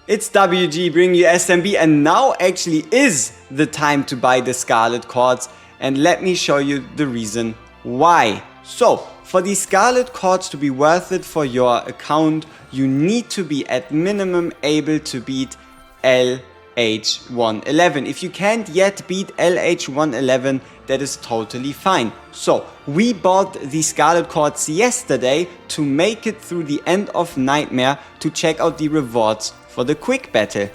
It's WG bringing you SMB, and now actually is the time to buy the Scarlet Cords, and let me show you the reason why. So, for the Scarlet Cords to be worth it for your account, you need to be at minimum able to beat LH111. If you can't yet beat LH111, that is totally fine. So, we bought the Scarlet Cords yesterday to make it through the end of Nightmare to check out the rewards for the quick battle.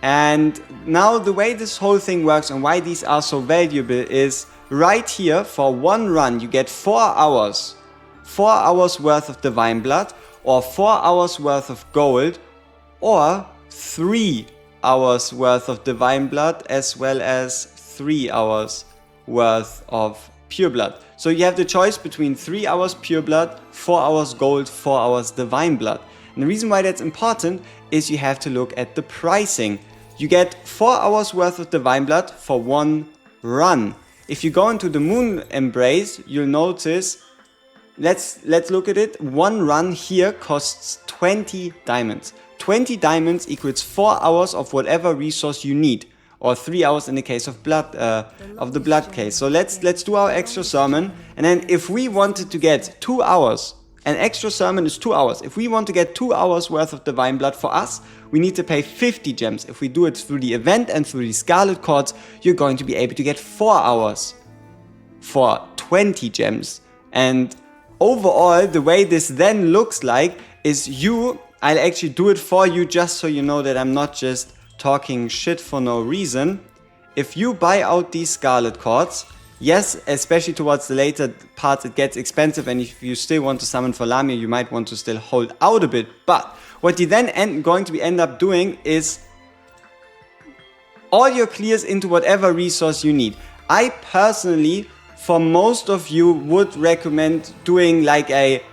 And now the way this whole thing works and why these are so valuable is right here for one run you get 4 hours. 4 hours worth of Divine Blood, or 4 hours worth of gold, or 3 hours worth of Divine Blood, as well as 3 hours worth of Pure Blood. So you have the choice between 3 hours Pure Blood, 4 hours gold, 4 hours Divine Blood. And the reason why that's important is you have to look at the pricing. You get 4 hours worth of Divine Blood for one run. If you go into the Moon Embrace, you'll notice, let's look at it. One run here costs 20 diamonds. 20 diamonds equals 4 hours of whatever resource you need, or 3 hours in the case of blood, of the blood case. So let's do our extra sermon, and then if we wanted to get 2 hours, an extra sermon is 2 hours. If we want to get 2 hours worth of Divine Blood for us, we need to pay 50 gems. If we do it through the event and through the Scarlet Cords, you're going to be able to get 4 hours for 20 gems. And overall, the way this then looks like is I'll actually do it for you just so you know that I'm not just talking shit for no reason. If you buy out these Scarlet Cords, yes, especially towards the later parts it gets expensive, and if you still want to summon for Lamia, you might want to still hold out a bit. But what you then end up doing is all your clears into whatever resource you need. I personally, for most of you, would recommend doing like a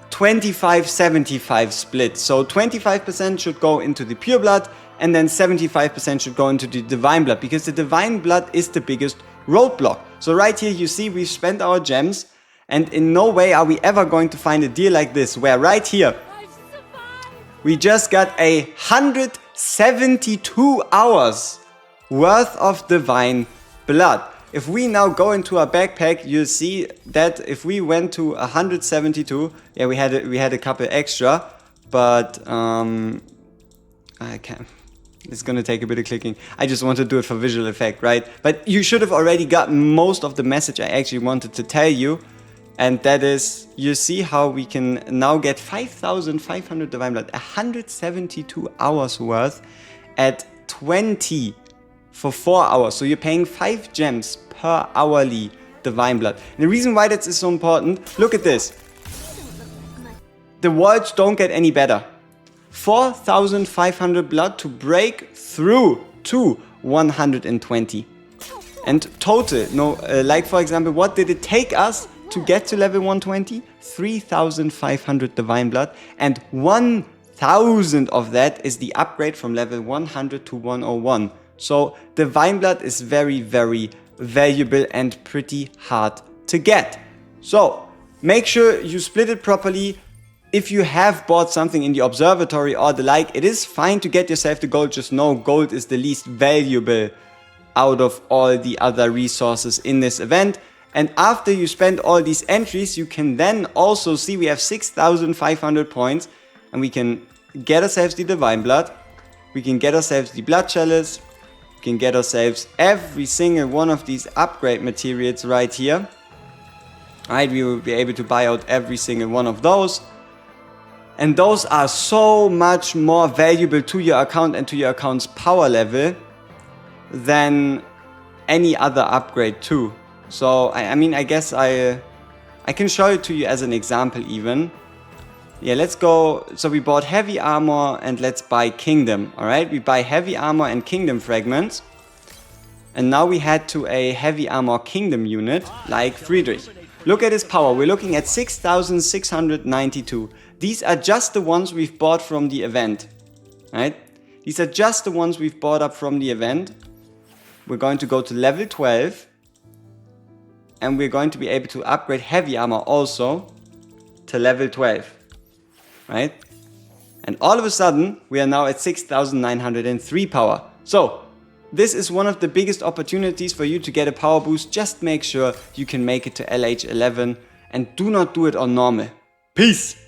25-75 split. So 25% should go into the Pure Blood, and then 75% should go into the Divine Blood, because the Divine Blood is the biggest roadblock. So right here you see we've spent our gems, and in no way are we ever going to find a deal like this, where right here we just got 172 hours worth of Divine Blood. If we now go into our backpack, you'll see that if we went to 172, yeah, we had a couple extra, but I can't. It's gonna take a bit of clicking. I just want to do it for visual effect, right? But you should have already gotten most of the message I actually wanted to tell you. And that is, you see how we can now get 5,500 Divine Blood, 172 hours worth at 20 for 4 hours. So you're paying 5 gems per hourly Divine Blood. And the reason why that is so important, look at this. The worlds don't get any better. 4,500 blood to break through to 120. And total, like for example, what did it take us to get to level 120? 3,500 Divine Blood, and 1,000 of that is the upgrade from level 100 to 101. So Divine Blood is very, very valuable and pretty hard to get. So make sure you split it properly. If you have bought something in the observatory or the like, it is fine to get yourself the gold. Just know gold is the least valuable out of all the other resources in this event. And after you spend all these entries, you can then also see we have 6,500 points, and we can get ourselves the Divine Blood. We can get ourselves the Blood Chalice. We can get ourselves every single one of these upgrade materials right here. Alright, we will be able to buy out every single one of those. And those are so much more valuable to your account and to your account's power level than any other upgrade too. So, I mean, I guess I can show it to you as an example even. Yeah, let's go. So we bought heavy armor and let's buy kingdom. Alright, we buy heavy armor and kingdom fragments. And now we head to a heavy armor kingdom unit like Friedrich. Look at his power. We're looking at 6,692. These are just the ones we've bought from the event. Right? These are just the ones we've bought up from the event. We're going to go to level 12. And we're going to be able to upgrade heavy armor also to level 12. Right? And all of a sudden, we are now at 6903 power. So, this is one of the biggest opportunities for you to get a power boost. Just make sure you can make it to LH11 and do not do it on normal. Peace!